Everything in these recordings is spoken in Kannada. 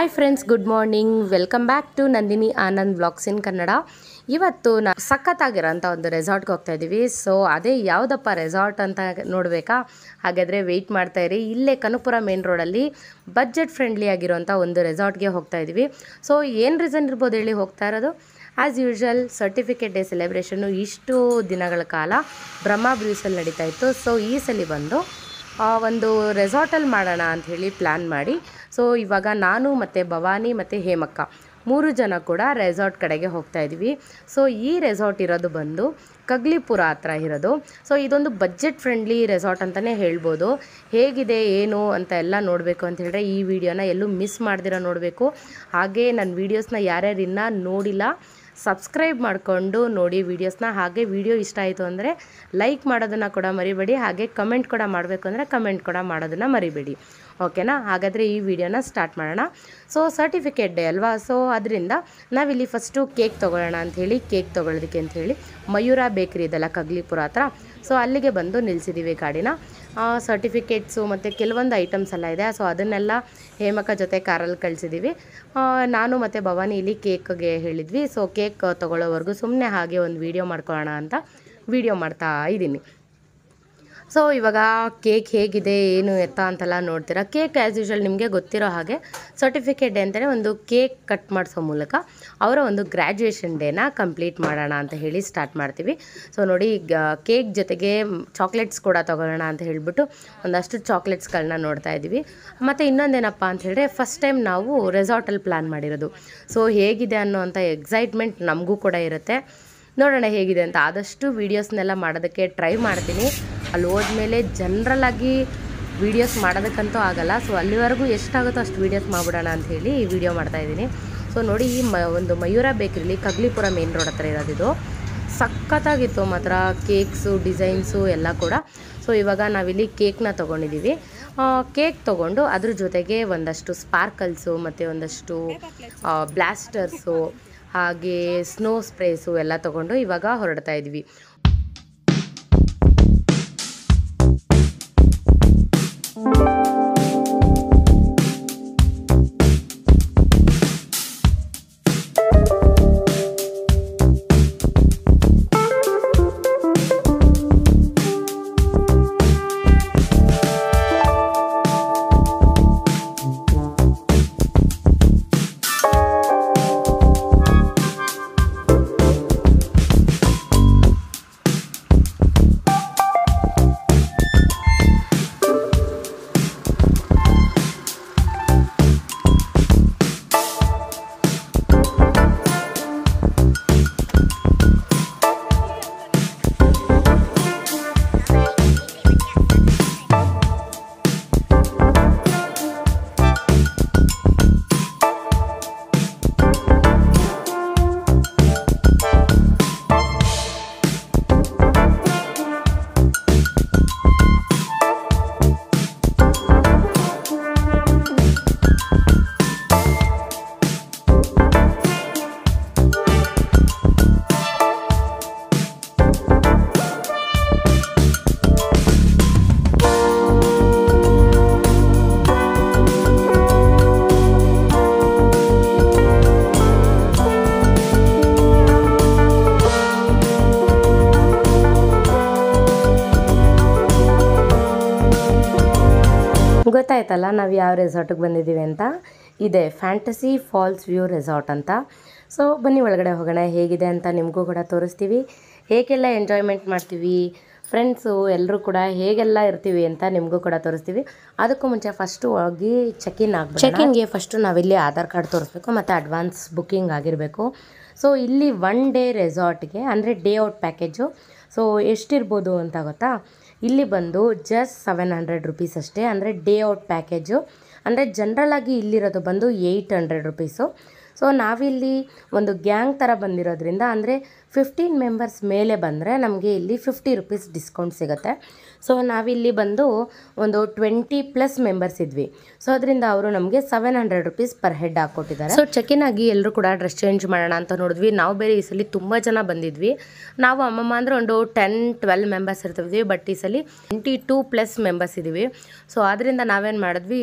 Hi friends, good morning. Welcome back to Nandini Anand vlogs in Kannada. ಇವತ್ತು ನಾವು ಸಖತ್ತಾಗಿರೋಂಥ ಒಂದು ರೆಸಾರ್ಟ್ಗೆ ಹೋಗ್ತಾ ಇದ್ದೀವಿ. ಸೊ ಅದೇ ಯಾವುದಪ್ಪ ರೆಸಾರ್ಟ್ ಅಂತ ನೋಡಬೇಕಾ? ಹಾಗಾದರೆ ವೆಯ್ಟ್ ಮಾಡ್ತಾ ಇರಿ. ಇಲ್ಲೇ ಕನಕಪುರ ಮೇನ್ ರೋಡಲ್ಲಿ ಬಜೆಟ್ ಫ್ರೆಂಡ್ಲಿ ಆಗಿರೋಂಥ ಒಂದು ರೆಸಾರ್ಟ್ಗೆ ಹೋಗ್ತಾ ಇದ್ದೀವಿ. ಸೊ ಏನು ರೀಸನ್ ಇರ್ಬೋದು ಹೇಳಿ ಹೋಗ್ತಾ ಇರೋದು? ಆ್ಯಸ್ ಯೂಶ್ವಲ್ ಸರ್ಟಿಫಿಕೇಟ್ ಡೇ ಸೆಲೆಬ್ರೇಷನ್ನು ಇಷ್ಟು ದಿನಗಳ ಕಾಲ ಬ್ರಹ್ಮ ಬ್ರೂಸಲ್ಲಿ ನಡೀತಾ ಇತ್ತು. ಸೊ ಈ ಸಲ ಬಂದು ಒಂದು ರೆಸಾರ್ಟಲ್ಲಿ ಮಾಡೋಣ ಅಂಥೇಳಿ ಪ್ಲ್ಯಾನ್ ಮಾಡಿ, ಸೊ ಇವಾಗ ನಾನು ಮತ್ತು ಭವಾನಿ ಮತ್ತು ಹೇಮಕ್ಕ 3 ಜನ ಕೂಡ ರೆಸಾರ್ಟ್ ಕಡೆಗೆ ಹೋಗ್ತಾ ಇದ್ದೀವಿ. ಸೊ ಈ ರೆಸಾರ್ಟ್ ಇರೋದು ಬಂದು ಕಗ್ಲಿಪುರ ಹತ್ರ ಇರೋದು. ಸೊ ಇದೊಂದು ಬಜೆಟ್ ಫ್ರೆಂಡ್ಲಿ ರೆಸಾರ್ಟ್ ಅಂತಲೇ ಹೇಳ್ಬೋದು. ಹೇಗಿದೆ ಏನು ಅಂತ ಎಲ್ಲ ನೋಡಬೇಕು ಅಂತ ಹೇಳಿದ್ರೆ ಈ ವಿಡಿಯೋನ ಎಲ್ಲೂ ಮಿಸ್ ಮಾಡ್ದಿರ ನೋಡಬೇಕು. ಹಾಗೆ ನನ್ನ ವೀಡಿಯೋಸ್ನ ಯಾರ್ಯಾರು ಇನ್ನೂ ನೋಡಿಲ್ಲ ಸಬ್ಸ್ಕ್ರೈಬ್ ಮಾಡಿಕೊಂಡು ನೋಡಿ ವೀಡಿಯೋಸ್ನ. ಹಾಗೆ ವಿಡಿಯೋ ಇಷ್ಟ ಆಯಿತು ಅಂದರೆ ಲೈಕ್ ಮಾಡೋದನ್ನು ಕೂಡ ಮರಿಬೇಡಿ. ಹಾಗೆ ಕಮೆಂಟ್ ಕೂಡ ಮಾಡಬೇಕು ಅಂದರೆ ಕಮೆಂಟ್ ಕೂಡ ಮಾಡೋದನ್ನು ಮರಿಬೇಡಿ. ಓಕೆನಾ? ಹಾಗಾದರೆ ಈ ವಿಡಿಯೋನ ಸ್ಟಾರ್ಟ್ ಮಾಡೋಣ. ಸೊ ಸರ್ಟಿಫಿಕೇಟ್ ಡೇ ಅಲ್ವಾ, ಸೊ ಅದರಿಂದ ನಾವಿಲ್ಲಿ ಫಸ್ಟು ಕೇಕ್ ತೊಗೊಳ್ಳೋಣ ಅಂಥೇಳಿ ಕೇಕ್ ತೊಗೊಳ್ಳೋದಕ್ಕೆ ಅಂಥೇಳಿ ಮಯೂರ ಬೇಕ್ರಿ ಇದೆಲ್ಲ ಕಗ್ಲಿಪುರ ಹತ್ರ. ಸೊ ಅಲ್ಲಿಗೆ ಬಂದು ನಿಲ್ಲಿಸಿದ್ದೀವಿ ಗಾಡಿನ. ಸರ್ಟಿಫಿಕೇಟ್ಸು ಮತ್ತು ಕೆಲವೊಂದು ಐಟಮ್ಸ್ ಎಲ್ಲ ಇದೆ. ಸೊ ಅದನ್ನೆಲ್ಲ ಹೇಮಕ್ಕ ಜೊತೆ ಕಾರಲ್ಲಿ ಕಳಿಸಿದ್ದೀವಿ. ನಾನು ಮತ್ತು ಭವಾನಿ ಇಲ್ಲಿ ಕೇಕ್ಗೆ ಹೇಳಿದ್ವಿ. ಸೊ ಕೇಕ್ ತೊಗೊಳ್ಳೋವರೆಗೂ ಸುಮ್ಮನೆ ಹಾಗೆ ಒಂದು ವೀಡಿಯೋ ಮಾಡ್ಕೊಳ್ಳೋಣ ಅಂತ ವೀಡಿಯೋ ಮಾಡ್ತಾ ಇದ್ದೀನಿ. ಸೊ ಇವಾಗ ಕೇಕ್ ಹೇಗಿದೆ ಏನು ಎತ್ತ ಅಂತೆಲ್ಲ ನೋಡ್ತೀರಾ. ಕೇಕ್ ಆ್ಯಸ್ ಯೂಶ್ವಲ್ ನಿಮಗೆ ಗೊತ್ತಿರೋ ಹಾಗೆ ಸರ್ಟಿಫಿಕೇಟ್ ಡೇ ಅಂತಲೇ ಒಂದು ಕೇಕ್ ಕಟ್ ಮಾಡಿಸೋ ಮೂಲಕ ಅವರ ಒಂದು ಗ್ರ್ಯಾಜುಯೇಷನ್ ಡೇನ ಕಂಪ್ಲೀಟ್ ಮಾಡೋಣ ಅಂತ ಹೇಳಿ ಸ್ಟಾರ್ಟ್ ಮಾಡ್ತೀವಿ. ಸೊ ನೋಡಿ, ಕೇಕ್ ಜೊತೆಗೆ ಚಾಕ್ಲೇಟ್ಸ್ ಕೂಡ ತೊಗೊಳ್ಳೋಣ ಅಂತ ಹೇಳಿಬಿಟ್ಟು ಒಂದಷ್ಟು ಚಾಕ್ಲೇಟ್ಸ್ಗಳನ್ನ ನೋಡ್ತಾ ಇದ್ದೀವಿ. ಮತ್ತು ಇನ್ನೊಂದೇನಪ್ಪ ಅಂತ ಹೇಳಿದ್ರೆ ಫಸ್ಟ್ ಟೈಮ್ ನಾವು ರೆಸಾರ್ಟಲ್ಲಿ ಪ್ಲ್ಯಾನ್ ಮಾಡಿರೋದು. ಸೊ ಹೇಗಿದೆ ಅನ್ನೋವಂಥ ಎಕ್ಸೈಟ್ಮೆಂಟ್ ನಮಗೂ ಕೂಡ ಇರುತ್ತೆ. ನೋಡೋಣ ಹೇಗಿದೆ ಅಂತ. ಆದಷ್ಟು ವೀಡಿಯೋಸ್ನೆಲ್ಲ ಮಾಡೋದಕ್ಕೆ ಟ್ರೈ ಮಾಡ್ತೀನಿ. ಅಲ್ಲಿ ಹೋದ್ಮೇಲೆ ಜನ್ರಲಾಗಿ ವೀಡಿಯೋಸ್ ಮಾಡೋದಕ್ಕಂತೂ ಆಗಲ್ಲ. ಸೊ ಅಲ್ಲಿವರೆಗೂ ಎಷ್ಟಾಗುತ್ತೋ ಅಷ್ಟು ವೀಡಿಯೋಸ್ ಮಾಡಿಬಿಡೋಣ ಅಂಥೇಳಿ ಈ ವಿಡಿಯೋ ಮಾಡ್ತಾಯಿದ್ದೀನಿ. ಸೊ ನೋಡಿ, ಈ ಒಂದು ಮಯೂರ ಬೇಕ್ರಿಲಿ ಕಗ್ಲಿಪುರ ಮೇನ್ ರೋಡ್ ಹತ್ರ ಇರೋದಿದು. ಸಖತ್ತಾಗಿತ್ತು ಮಾತ್ರ ಕೇಕ್ಸು ಡಿಸೈನ್ಸು ಎಲ್ಲ ಕೂಡ. ಸೊ ಇವಾಗ ನಾವಿಲ್ಲಿ ಕೇಕ್ನ ತೊಗೊಂಡಿದ್ದೀವಿ. ಕೇಕ್ ತೊಗೊಂಡು ಅದ್ರ ಜೊತೆಗೆ ಒಂದಷ್ಟು ಸ್ಪಾರ್ಕಲ್ಸು ಮತ್ತು ಒಂದಷ್ಟು ಬ್ಲಾಸ್ಟರ್ಸು ಹಾಗೆ ಸ್ನೋ ಸ್ಪ್ರೇಸು ಎಲ್ಲ ತೊಗೊಂಡು ಇವಾಗ ಹೊರಡ್ತಾ ಇದ್ವಿ. ಗೊತ್ತಾಯ್ತಲ್ಲ ನಾವು ಯಾವ ರೆಸಾರ್ಟಿಗೆ ಬಂದಿದ್ದೀವಿ ಅಂತ. ಇದೆ ಫ್ಯಾಂಟಸಿ ಫಾಲ್ಸ್ ವ್ಯೂ ರೆಸಾರ್ಟ್ ಅಂತ. ಸೊ ಬನ್ನಿ ಒಳಗಡೆ ಹೋಗೋಣ. ಹೇಗಿದೆ ಅಂತ ನಿಮಗೂ ಕೂಡ ತೋರಿಸ್ತೀವಿ. ಹೇಗೆಲ್ಲ ಎಂಜಾಯ್ಮೆಂಟ್ ಮಾಡ್ತೀವಿ ಫ್ರೆಂಡ್ಸು ಎಲ್ಲರೂ ಕೂಡ ಹೇಗೆಲ್ಲ ಇರ್ತೀವಿ ಅಂತ ನಿಮಗೂ ಕೂಡ ತೋರಿಸ್ತೀವಿ. ಅದಕ್ಕೂ ಮುಂಚೆ ಫಸ್ಟು ಹೋಗಿ ಚೆಕ್ಇನ್ ಆಗಬೇಕು. ಚೆಕ್ಇನ್ಗೆ ಫಸ್ಟು ನಾವಿಲ್ಲಿ ಆಧಾರ್ ಕಾರ್ಡ್ ತೋರಿಸ್ಬೇಕು ಮತ್ತು ಅಡ್ವಾನ್ಸ್ ಬುಕ್ಕಿಂಗ್ ಆಗಿರಬೇಕು. ಸೊ ಇಲ್ಲಿ 1 ಡೇ ರೆಸಾರ್ಟ್ಗೆ ಅಂದರೆ ಡೇ ಔಟ್ ಪ್ಯಾಕೇಜು ಸೊ ಎಷ್ಟಿರ್ಬೋದು ಅಂತ ಗೊತ್ತಾ? ಇಲ್ಲಿ ಬಂದು ಜಸ್ಟ್ 700 ರುಪೀಸ್ ಅಷ್ಟೇ. ಅಂದರೆ ಡೇ ಔಟ್ ಪ್ಯಾಕೇಜು ಅಂದರೆ ಜನ್ರಲಾಗಿ ಇಲ್ಲಿರೋದು ಬಂದು 800 ರುಪೀಸು. ಸೊ ನಾವಿಲ್ಲಿ ಒಂದು ಗ್ಯಾಂಗ್ ಥರ ಬಂದಿರೋದ್ರಿಂದ ಅಂದರೆ 15 ಮೆಂಬರ್ಸ್ ಮೇಲೆ ಬಂದರೆ ನಮಗೆ ಇಲ್ಲಿ 50 ರುಪೀಸ್ ಡಿಸ್ಕೌಂಟ್ ಸಿಗುತ್ತೆ. ಸೊ ನಾವಿಲ್ಲಿ ಬಂದು ಒಂದು 20+ ಮೆಂಬರ್ಸ್ ಇದ್ವಿ. ಸೊ ಅದರಿಂದ ಅವರು ನಮಗೆ 700 ರುಪೀಸ್ ಪರ್ ಹೆಡ್ ಹಾಕ್ಕೊಟ್ಟಿದ್ದಾರೆ. ಸೊ ಚೆಕ್-ಇನ್ ಆಗಿ ಎಲ್ಲರೂ ಕೂಡ ಡ್ರೆಸ್ ಚೇಂಜ್ ಮಾಡೋಣ ಅಂತ ನೋಡಿದ್ವಿ. ನಾವು ಬೇರೆ ಈ ಸಲ ತುಂಬ ಜನ ಬಂದಿದ್ವಿ. ನಾವು ಅಮ್ಮಮ್ಮ ಅಂದರೆ ಒಂದು 10-12 ಮೆಂಬರ್ಸ್ ಇರ್ತಿದ್ವಿ. ಬಟ್ ಈ ಸಲ 22+ ಮೆಂಬರ್ಸ್ ಇದ್ದೀವಿ. ಸೊ ಆದ್ದರಿಂದ ನಾವೇನು ಮಾಡಿದ್ವಿ,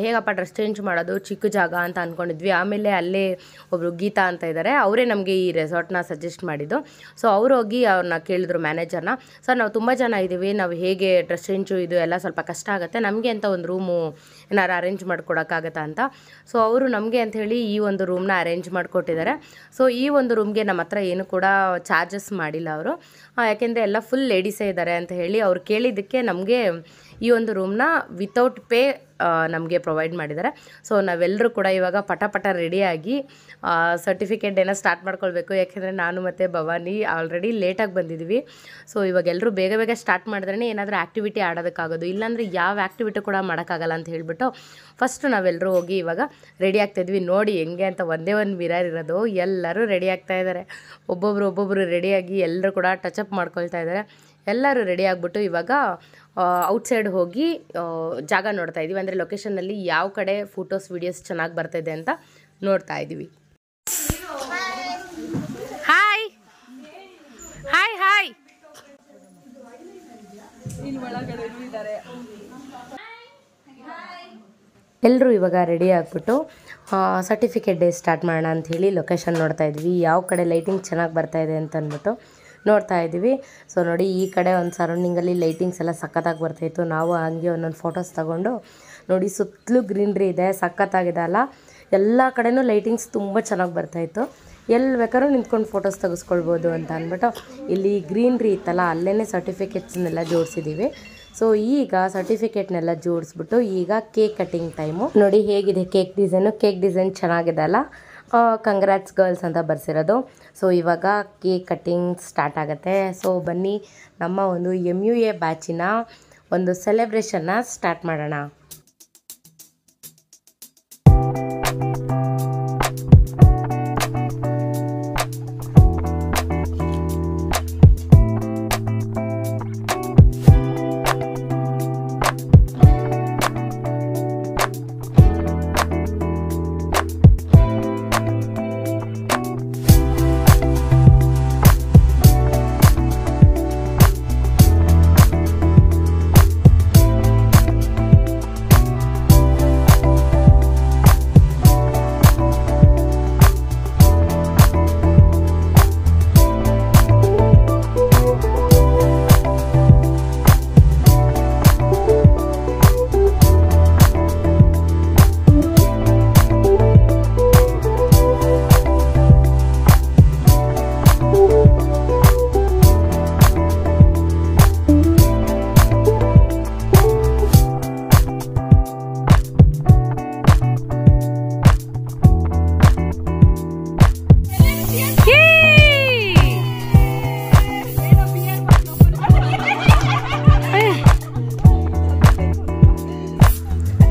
ಹೇಗಪ್ಪ ಡ್ರೆಸ್ ಚೇಂಜ್ ಮಾಡೋದು, ಚಿಕ್ಕ ಜಾಗ ಅಂತ ಅಂದ್ಕೊಂಡಿದ್ವಿ. ಆಮೇಲೆ ಅಲ್ಲೇ ಒಬ್ಬರು ಗೀತಾ ಅಂತ ಇದ್ದಾರೆ, ಅವರೇ ನಮಗೆ ಈ ರೆಸಾರ್ಟ್ನ ಸಜೆಸ್ಟ್ ಮಾಡಿದ್ದು. ಸೊ ಅವ್ರು ಹೋಗಿ ಅವ್ರನ್ನ ಕೇಳಿದ್ರು ಮ್ಯಾನೇಜರ್ನ, ಸರ್ ನಾವು ತುಂಬ ಜನ ಇದ್ದೀವಿ, ನಾವು ಹೇಗೆ ಡ್ರೆಸ್ ಚೇಂಜು ಇದು ಎಲ್ಲ ಸ್ವಲ್ಪ ಕಷ್ಟ ಆಗುತ್ತೆ, ನಮಗೆ ಅಂತ ಒಂದು ರೂಮು ಏನಾರು ಅರೇಂಜ್ ಮಾಡಿಕೊಡೋಕ್ಕಾಗತ್ತಾ ಅಂತ. ಸೊ ಅವರು ನಮಗೆ ಅಂತ ಹೇಳಿ ಈ ಒಂದು ರೂಮ್ನ ಅರೇಂಜ್ ಮಾಡಿಕೊಟ್ಟಿದ್ದಾರೆ. ಸೊ ಈ ಒಂದು ರೂಮ್ಗೆ ನಮ್ಮ ಹತ್ರ ಏನು ಕೂಡ ಚಾರ್ಜಸ್ ಮಾಡಿಲ್ಲ ಅವರು, ಯಾಕೆಂದರೆ ಎಲ್ಲ ಫುಲ್ ಲೇಡೀಸೇ ಇದ್ದಾರೆ ಅಂತ ಹೇಳಿ ಅವ್ರು ಕೇಳಿದ್ದಕ್ಕೆ ನಮಗೆ ಈ ಒಂದು ರೂಮ್ನ ವಿತೌಟ್ ಪೇ ನಮಗೆ ಪ್ರೊವೈಡ್ ಮಾಡಿದ್ದಾರೆ. ಸೊ ನಾವೆಲ್ಲರೂ ಕೂಡ ಇವಾಗ ಪಟ ರೆಡಿಯಾಗಿ ಸರ್ಟಿಫಿಕೇಟ್ ಏನೋ ಸ್ಟಾರ್ಟ್ ಮಾಡ್ಕೊಳ್ಬೇಕು. ಯಾಕೆಂದರೆ ನಾನು ಮತ್ತು ಭವಾನಿ ಆಲ್ರೆಡಿ ಲೇಟಾಗಿ ಬಂದಿದ್ವಿ. ಸೊ ಇವಾಗ ಎಲ್ಲರೂ ಬೇಗ ಸ್ಟಾರ್ಟ್ ಮಾಡಿದ್ರೇ ಏನಾದರೂ ಆ್ಯಕ್ಟಿವಿಟಿ ಆಡೋದಕ್ಕಾಗೋದು, ಇಲ್ಲಾಂದರೆ ಯಾವ ಆ್ಯಕ್ಟಿವಿಟಿ ಕೂಡ ಮಾಡೋಕ್ಕಾಗಲ್ಲ ಅಂತ ಹೇಳಿಬಿಟ್ಟು ಫಸ್ಟು ನಾವೆಲ್ಲರೂ ಹೋಗಿ ಇವಾಗ ರೆಡಿ ಆಗ್ತಾಯಿದ್ವಿ. ನೋಡಿ ಹೆಂಗೆ ಅಂತ ಒಂದೇ ಒಂದು ಮಿರರ್ ಇರೋದು, ಎಲ್ಲರೂ ರೆಡಿ ಆಗ್ತಾ ಇದ್ದಾರೆ. ಒಬ್ಬೊಬ್ಬರು ರೆಡಿಯಾಗಿ ಎಲ್ಲರೂ ಕೂಡ ಟಚಪ್ ಮಾಡ್ಕೊಳ್ತಾ ಇದ್ದಾರೆ. ಎಲ್ಲರೂ ರೆಡಿ ಆಗಿಬಿಟ್ಟು ಇವಾಗ ಔಟ್ಸೈಡ್ ಹೋಗಿ ಜಾಗ ನೋಡ್ತಾ ಇದ್ದೀವಿ. ಅಂದರೆ ಲೊಕೇಶನ್ನಲ್ಲಿ ಯಾವ ಕಡೆ ಫೋಟೋಸ್ ವೀಡಿಯೋಸ್ ಚೆನ್ನಾಗಿ ಬರ್ತಾಯಿದೆ ಅಂತ ನೋಡ್ತಾ ಇದ್ದೀವಿ. ಹಾಯ್ ಹಾಯ್ ಹಾಯ್ ಎಲ್ಲರೂ ಇವಾಗ ರೆಡಿ ಆಗಿಬಿಟ್ಟು ಸರ್ಟಿಫಿಕೇಟ್ ಡೇ ಸ್ಟಾರ್ಟ್ ಮಾಡೋಣ ಅಂಥೇಳಿ ಲೊಕೇಶನ್ ನೋಡ್ತಾ ಇದ್ವಿ, ಯಾವ ಕಡೆ ಲೈಟಿಂಗ್ ಚೆನ್ನಾಗಿ ಬರ್ತಾಯಿದೆ ಅಂತ ಅಂದ್ಬಿಟ್ಟು ನೋಡ್ತಾ ಇದ್ದೀವಿ. ಸೊ ನೋಡಿ ಈ ಕಡೆ ಒಂದು ಸರೌಂಡಿಂಗಲ್ಲಿ ಲೈಟಿಂಗ್ಸ್ ಎಲ್ಲ ಸಖತ್ತಾಗಿ ಬರ್ತಾಯಿತ್ತು. ನಾವು ಹಂಗೆ ಒಂದೊಂದು ಫೋಟೋಸ್ ತೊಗೊಂಡು ನೋಡಿ, ಸುತ್ತಲೂ ಗ್ರೀನ್ರಿ ಇದೆ, ಸಖತ್ತಾಗಿದೆ ಅಲ್ಲ. ಎಲ್ಲ ಕಡೆನೂ ಲೈಟಿಂಗ್ಸ್ ತುಂಬ ಚೆನ್ನಾಗಿ ಬರ್ತಾಯಿತ್ತು. ಎಲ್ಲಿ ಬೇಕಾದ್ರೂ ನಿಂತ್ಕೊಂಡು ಫೋಟೋಸ್ ತೆಗೆಸ್ಕೊಳ್ಬೋದು ಅಂತ ಅಂದ್ಬಿಟ್ಟು ಇಲ್ಲಿ ಗ್ರೀನ್ರಿ ಇತ್ತಲ್ಲ, ಅಲ್ಲೇ ಸರ್ಟಿಫಿಕೇಟ್ಸ್ನೆಲ್ಲ ಜೋಡಿಸಿದ್ದೀವಿ. ಸೊ ಈಗ ಸರ್ಟಿಫಿಕೇಟ್ನೆಲ್ಲ ಜೋಡಿಸ್ಬಿಟ್ಟು ಈಗ ಕೇಕ್ ಕಟ್ಟಿಂಗ್ ಟೈಮು. ನೋಡಿ ಹೇಗಿದೆ ಕೇಕ್ ಡಿಸೈನ್ ಚೆನ್ನಾಗಿದೆ ಅಲ್ಲ. ಕಂಗ್ರಾಟ್ಸ್ ಗರ್ಲ್ಸ್ ಅಂತ ಬರ್ಸಿರೋದು. ಸೊ ಇವಾಗ ಕೇಕ್ ಕಟ್ಟಿಂಗ್ ಸ್ಟಾರ್ಟ್ ಆಗುತ್ತೆ. ಸೊ ಬನ್ನಿ ನಮ್ಮ ಒಂದು MUA ಬ್ಯಾಚಿನ ಒಂದು ಸೆಲೆಬ್ರೇಷನ್ನ ಸ್ಟಾರ್ಟ್ ಮಾಡೋಣ.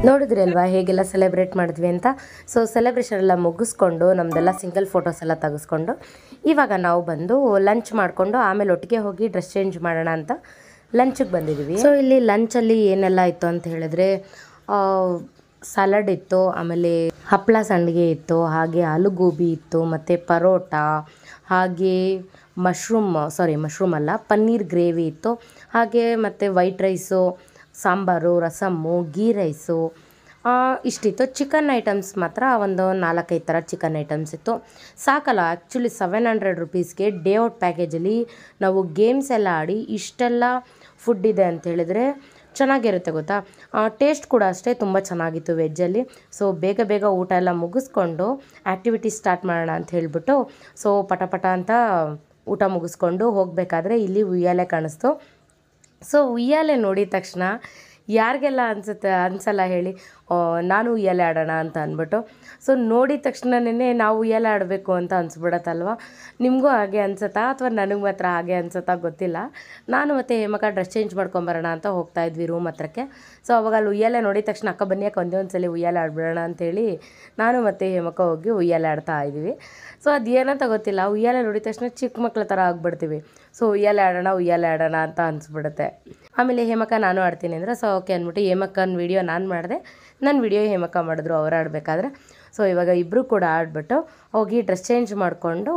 ನೋಡಿದ್ರಿ ಅಲ್ವಾ ಹೇಗೆಲ್ಲ ಸೆಲೆಬ್ರೇಟ್ ಮಾಡಿದ್ವಿ ಅಂತ. ಸೊ ಸೆಲೆಬ್ರೇಷನ್ ಎಲ್ಲ ಮುಗಿಸ್ಕೊಂಡು ನಮ್ಮದೆಲ್ಲ ಸಿಂಗಲ್ ಫೋಟೋಸ್ ಎಲ್ಲ ತೆಗೆಸ್ಕೊಂಡು ಇವಾಗ ನಾವು ಬಂದು ಲಂಚ್ ಮಾಡಿಕೊಂಡು ಆಮೇಲೆ ಒಟ್ಟಿಗೆ ಹೋಗಿ ಡ್ರೆಸ್ ಚೇಂಜ್ ಮಾಡೋಣ ಅಂತ ಲಂಚಿಗೆ ಬಂದಿದ್ದೀವಿ. ಸೊ ಇಲ್ಲಿ ಲಂಚಲ್ಲಿ ಏನೆಲ್ಲ ಇತ್ತು ಅಂತ ಹೇಳಿದ್ರೆ ಸಲಾಡ್ ಇತ್ತು, ಆಮೇಲೆ ಹಪ್ಪಳ ಸಂಡಿಗೆ ಇತ್ತು, ಹಾಗೆ ಆಲೂಗೋಬಿ ಇತ್ತು, ಮತ್ತು ಪರೋಟ, ಹಾಗೆ ಮಶ್ರೂಮ್ ಅಲ್ಲ ಪನ್ನೀರ್ ಗ್ರೇವಿ ಇತ್ತು, ಹಾಗೆ ಮತ್ತು white rice, sambar, rasam, ghee rice ಇಷ್ಟಿತ್ತು. ಚಿಕನ್ ಐಟಮ್ಸ್ ಮಾತ್ರ ಒಂದು 4-5 ಥರ ಚಿಕನ್ ಐಟಮ್ಸ್ ಇತ್ತು. ಸಾಕಲ್ಲ ಆ್ಯಕ್ಚುಲಿ 700 ರುಪೀಸ್ಗೆ ಡೇ ಔಟ್ ಪ್ಯಾಕೇಜಲ್ಲಿ ನಾವು ಗೇಮ್ಸ್ ಎಲ್ಲ ಆಡಿ ಇಷ್ಟೆಲ್ಲ ಫುಡ್ ಇದೆ ಅಂತ ಹೇಳಿದ್ರೆ ಚೆನ್ನಾಗಿರುತ್ತೆ ಗೊತ್ತಾ. ಟೇಸ್ಟ್ ಕೂಡ ಅಷ್ಟೇ ತುಂಬ ಚೆನ್ನಾಗಿತ್ತು ವೆಜ್ಜಲ್ಲಿ. ಸೊ ಬೇಗ ಊಟ ಎಲ್ಲ ಮುಗಿಸ್ಕೊಂಡು ಆ್ಯಕ್ಟಿವಿಟಿ ಸ್ಟಾರ್ಟ್ ಮಾಡೋಣ ಅಂತ ಹೇಳಿಬಿಟ್ಟು ಸೊ ಪಟ ಅಂತ ಊಟ ಮುಗಿಸ್ಕೊಂಡು ಹೋಗಬೇಕಾದ್ರೆ ಇಲ್ಲಿ ಉಯ್ಯಾಲೆ ಕಾಣಿಸ್ತು. ಸೊ ಉಯ್ಯಾಲೆ ನೋಡಿದ ತಕ್ಷಣ ಯಾರಿಗೆಲ್ಲ ಅನಿಸಲ್ಲ ಹೇಳಿ, ನಾನು ಉಯ್ಯಾಲೆ ಆಡೋಣ ಅಂತ ಅಂದ್ಬಿಟ್ಟು. ಸೊ ನೋಡಿದ ತಕ್ಷಣನೇ ನಾವು ಉಯ್ಯಾಲೆ ಆಡಬೇಕು ಅಂತ ಅನಿಸ್ಬಿಡತ್ತಲ್ವ. ನಿಮಗೂ ಹಾಗೆ ಅನ್ಸುತ್ತಾ ಅಥವಾ ನನಗೆ ಮಾತ್ರ ಹಾಗೆ ಅನ್ಸುತ್ತಾ ಗೊತ್ತಿಲ್ಲ. ನಾನು ಮತ್ತು ಹೇಮಕ ಡ್ರೆಸ್ ಚೇಂಜ್ ಮಾಡ್ಕೊಂಬರೋಣ ಅಂತ ಹೋಗ್ತಾಯಿದ್ವಿ ರೂಮ್ ಹತ್ರಕ್ಕೆ. ಸೊ ಅವಾಗ ಅಲ್ಲಿ ಉಯ್ಯಾಲೆ ನೋಡಿದ ತಕ್ಷಣ ಅಕ್ಕ ಬನ್ನಿ ಅಕ್ಕ ಒಂದೇ ಒಂದು ಸಲ ಉಯ್ಯಾಲೆ ಆಡ್ಬಿಡೋಣ ಅಂತೇಳಿ ನಾನು ಮತ್ತು ಹೇಮಕ ಹೋಗಿ ಉಯ್ಯಾಲೆ ಆಡ್ತಾ ಇದ್ವಿ. ಸೊ ಅದು ಏನಂತ ಗೊತ್ತಿಲ್ಲ, ಉಯ್ಯಾಲೆ ನೋಡಿದ ತಕ್ಷಣ ಚಿಕ್ಕ ಮಕ್ಳ ಥರ ಆಗ್ಬಿಡ್ತೀವಿ. ಸೊ ಉಯ್ಯಾಲೆ ಆಡೋಣ ಅಂತ ಅನಿಸ್ಬಿಡುತ್ತೆ. ಆಮೇಲೆ ಹೇಮಕ ನಾನು ಆಡ್ತೀನಿ ಅಂದರೆ ಸೊ ಓಕೆ ಅಂದ್ಬಿಟ್ಟು ಹೇಮಕ್ಕನ ವೀಡಿಯೋ ನಾನು ಮಾಡಿದೆ, ನನ್ನ ವೀಡಿಯೋ ಹೇಮಕ ಮಾಡಿದ್ರು ಅವ್ರು ಆಡಬೇಕಾದ್ರೆ. ಸೊ ಇವಾಗ ಇಬ್ಬರು ಕೂಡ ಆಡ್ಬಿಟ್ಟು ಹೋಗಿ ಡ್ರೆಸ್ ಚೇಂಜ್ ಮಾಡಿಕೊಂಡು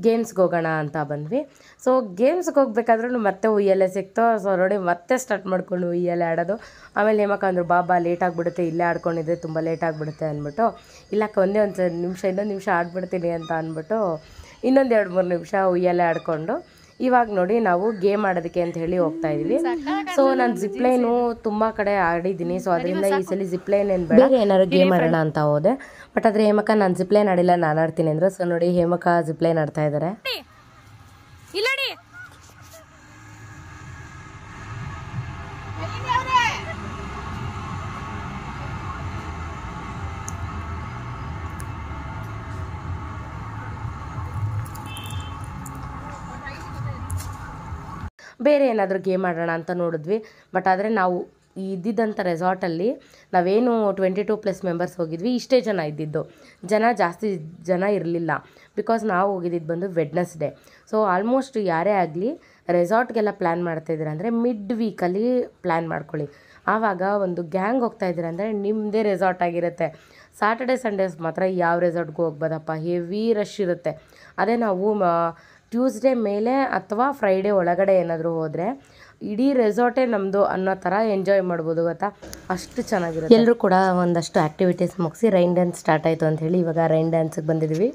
ಗೇಮ್ಸ್ಗೆ ಹೋಗೋಣ ಅಂತ ಬಂದ್ವಿ. ಸೊ ಗೇಮ್ಸ್ಗೆ ಹೋಗ್ಬೇಕಾದ್ರೂ ಮತ್ತೆ ಉಯ್ಯಾಲೆ ಸಿಕ್ತು. ಸೊ ನೋಡಿ ಮತ್ತೆ ಸ್ಟಾರ್ಟ್ ಮಾಡ್ಕೊಂಡು ಉಯ್ಯಾಲೆ ಆಡೋದು. ಆಮೇಲೆ ಹೇಮಕ ಅಂದರು ಬಾಬಾ ಲೇಟ್ ಆಗಿಬಿಡುತ್ತೆ, ಇಲ್ಲೇ ಆಡ್ಕೊಂಡಿದ್ರೆ ತುಂಬ ಲೇಟ್ ಆಗಿಬಿಡುತ್ತೆ ಅಂದ್ಬಿಟ್ಟು, ಇಲ್ಲಕ್ಕ ಇನ್ನೊಂದು ನಿಮಿಷ ಆಡ್ಬಿಡ್ತೀನಿ ಅಂತ ಅಂದ್ಬಿಟ್ಟು ಇನ್ನೊಂದು 2-3 ನಿಮಿಷ ಉಯ್ಯಾಲೆ ಆಡಿಕೊಂಡು ಇವಾಗ ನೋಡಿ ನಾವು ಗೇಮ್ ಆಡೋದಕ್ಕೆ ಅಂತ ಹೇಳಿ ಹೋಗ್ತಾಯಿದ್ವಿ. ಸೊ ನಾನು ಜಿಪ್ಲೈನು ತುಂಬ ಕಡೆ ಆಡಿದ್ದೀನಿ. ಸೊ ಅದರಿಂದ ಈ ಸಲ ಜಿಪ್ಲೈನ್ ಏನು ಬೇಡ, ಏನಾದ್ರು ಗೇಮ್ ಆಡೋಣ ಅಂತ ಹೋದೆ. ಬಟ್ ಆದರೆ ಹೇಮಕ ನಾನು ಜಿಪ್ಲೈನ್ ಆಡಿಲ್ಲ, ನಾನು ಆಡ್ತೀನಿ ಅಂದರೆ. ಸೊ ನೋಡಿ ಹೇಮಕ ಜಿಪ್ಲೈನ್ ಆಡ್ತಾ ಇದ್ದಾರೆ. ಬೇರೆ ಏನಾದರೂ ಗೇಮ್ ಆಡೋಣ ಅಂತ ನೋಡಿದ್ವಿ. ಬಟ್ ಆದರೆ ನಾವು ಇದ್ದಿದ್ದಂಥ ರೆಸಾರ್ಟಲ್ಲಿ ನಾವೇನು 22+ ಮೆಂಬರ್ಸ್ ಹೋಗಿದ್ವಿ, ಇಷ್ಟೇ ಜನ ಇದ್ದಿದ್ದು. ಜಾಸ್ತಿ ಜನ ಇರಲಿಲ್ಲ. ಬಿಕಾಸ್ ನಾವು ಹೋಗಿದ್ದು ಬಂದು ವೆಡ್ನೆಸ್ಡೇ. ಸೊ ಆಲ್ಮೋಸ್ಟ್ ಯಾರೇ ಆಗಲಿ ರೆಸಾರ್ಟ್ಗೆಲ್ಲ ಪ್ಲ್ಯಾನ್ ಮಾಡ್ತಾಯಿದ್ದೀರ ಅಂದರೆ ಮಿಡ್ ವೀಕಲ್ಲಿ ಪ್ಲ್ಯಾನ್ ಮಾಡ್ಕೊಳ್ಳಿ. ಆವಾಗ ಒಂದು ಗ್ಯಾಂಗ್ ಹೋಗ್ತಾಯಿದ್ದೀರ ಅಂದರೆ ನಿಮ್ಮದೇ ರೆಸಾರ್ಟ್ ಆಗಿರುತ್ತೆ. ಸಾಟರ್ಡೆ ಸಂಡೇಸ್ ಮಾತ್ರ ಯಾವ ರೆಸಾರ್ಟ್ಗೂ ಹೋಗ್ಬೋದಪ್ಪ, ಹೆವಿ ರಶ್ ಇರುತ್ತೆ. ಅದೇ ನಾವು ಟ್ಯೂಸ್ಡೇ ಮೇಲೆ ಅಥವಾ ಫ್ರೈಡೇ ಒಳಗಡೆ ಏನಾದರೂ ಹೋದರೆ ಇಡೀ ರೆಸಾರ್ಟೇ ನಮ್ಮದು ಅನ್ನೋ ಥರ ಎಂಜಾಯ್ ಮಾಡ್ಬೋದು ಗೊತ್ತಾ, ಅಷ್ಟು ಚೆನ್ನಾಗಿರುತ್ತೆ. ಎಲ್ಲರೂ ಕೂಡ ಒಂದಷ್ಟು ಆ್ಯಕ್ಟಿವಿಟೀಸ್ ಮುಗಿಸಿ ರೈನ್ ಡ್ಯಾನ್ಸ್ ಸ್ಟಾರ್ಟ್ ಆಯಿತು ಅಂಥೇಳಿ ಇವಾಗ ರೈನ್ ಡ್ಯಾನ್ಸಿಗೆ ಬಂದಿದ್ವಿ.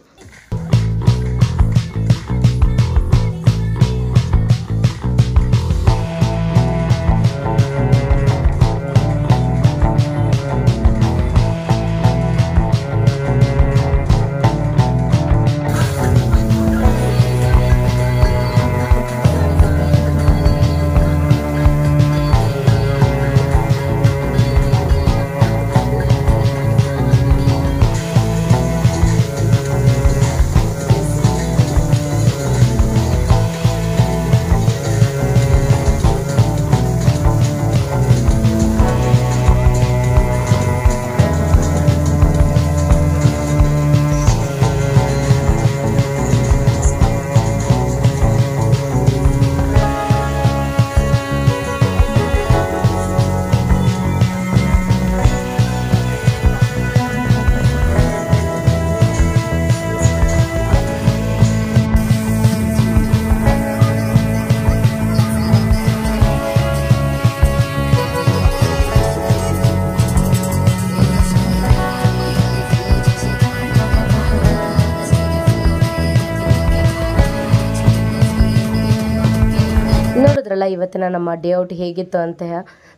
ನೋಡಿದ್ರಲ್ಲ ಇವತ್ತಿನ ನಮ್ಮ ಡೇ ಔಟ್ ಹೇಗಿತ್ತು ಅಂತ.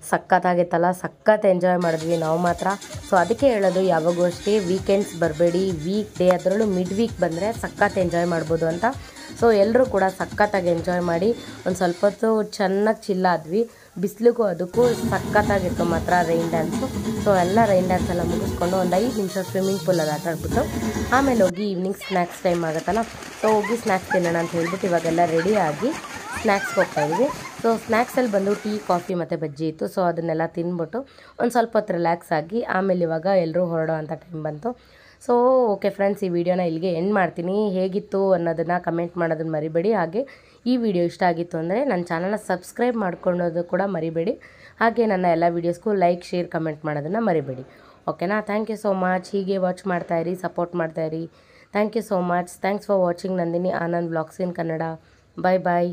ಸಖತ್ತಾಗಿತ್ತಲ್ಲ, ಸಖತ್ ಎಂಜಾಯ್ ಮಾಡಿದ್ವಿ ನಾವು ಮಾತ್ರ. ಸೊ ಅದಕ್ಕೆ ಹೇಳೋದು ಯಾವಾಗೂ ಅಷ್ಟೇ ವೀಕೆಂಡ್ಸ್ ಬರಬೇಡಿ, ವೀಕ್ ಡೇ ಅದರಲ್ಲೂ ಮಿಡ್ ವೀಕ್ ಬಂದರೆ ಸಖತ್ ಎಂಜಾಯ್ ಮಾಡ್ಬೋದು ಅಂತ. ಸೊ ಎಲ್ಲರೂ ಕೂಡ ಸಖತ್ತಾಗಿ ಎಂಜಾಯ್ ಮಾಡಿ ಒಂದು ಸ್ವಲ್ಪ ಹೊತ್ತು ಚೆನ್ನಾಗಿ ಚಿಲ್ಲಾದ್ವಿ. ಬಿಸಿಲಿಗೂ ಅದಕ್ಕೂ ಸಖತ್ತಾಗಿತ್ತು ಮಾತ್ರ ರೈನ್ ಡ್ಯಾನ್ಸು. ಸೊ ಎಲ್ಲ ರೈನ್ ಡ್ಯಾನ್ಸ್ ಎಲ್ಲ ಮುಗಿಸ್ಕೊಂಡು ಒಂದು 5 ನಿಮಿಷ ಸ್ವಿಮ್ಮಿಂಗ್ ಪೂಲಲ್ಲಿ ಆಟ ಆಡ್ಬಿಟ್ಟು ಆಮೇಲೆ ಹೋಗಿ ಈವ್ನಿಂಗ್ ಸ್ನ್ಯಾಕ್ಸ್ ಟೈಮ್ ಆಗುತ್ತಲ್ಲ, ಸೊ ಹೋಗಿ ಸ್ನ್ಯಾಕ್ಸ್ ತಿನ್ನೋಣ ಅಂತ ಹೇಳ್ಬಿಟ್ಟು ಇವಾಗೆಲ್ಲ ರೆಡಿಯಾಗಿ ಸ್ನ್ಯಾಕ್ಸ್ಗೆ ಹೋಗ್ತಾಯಿದ್ವಿ. ಸೊ ಸ್ನ್ಯಾಕ್ಸಲ್ಲಿ ಬಂದು ಟೀ, ಕಾಫಿ ಮತ್ತು ಬಜ್ಜಿ ಇತ್ತು. ಸೊ ಅದನ್ನೆಲ್ಲ ತಿಂದ್ಬಿಟ್ಟು ಒಂದು ಸ್ವಲ್ಪ ಹೊತ್ತು ರಿಲ್ಯಾಕ್ಸ್ ಆಗಿ ಆಮೇಲೆ ಇವಾಗ ಎಲ್ಲರೂ ಹೊರಡೋ ಅಂಥ ಟೈಮ್ ಬಂತು. ಸೊ ಓಕೆ ಫ್ರೆಂಡ್ಸ್, ಈ ವಿಡಿಯೋನ ಇಲ್ಲಿಗೆ ಎಂಡ್ ಮಾಡ್ತೀನಿ. ಹೇಗಿತ್ತು ಅನ್ನೋದನ್ನು ಕಮೆಂಟ್ ಮಾಡೋದನ್ನು ಮರಿಬೇಡಿ. ಹಾಗೆ ಈ ವಿಡಿಯೋ ಇಷ್ಟ ಆಗಿತ್ತು ಅಂದರೆ ನನ್ನ ಚಾನಲ್ನ ಸಬ್ಸ್ಕ್ರೈಬ್ ಮಾಡ್ಕೊಳ್ಳೋದು ಕೂಡ ಮರಿಬೇಡಿ. ಹಾಗೆ ನನ್ನ ಎಲ್ಲ ವೀಡಿಯೋಸ್ಗೂ ಲೈಕ್, ಶೇರ್, ಕಮೆಂಟ್ ಮಾಡೋದನ್ನು ಮರಿಬೇಡಿ. ಓಕೆನಾ? Thank you so much. ಹೀಗೆ ವಾಚ್ ಮಾಡ್ತಾಯಿರಿ, ಸಪೋರ್ಟ್ ಮಾಡ್ತಾಯಿರಿ. Thank you so much. Thanks for watching Nandini Anand vlogs in Kannada. Bye bye.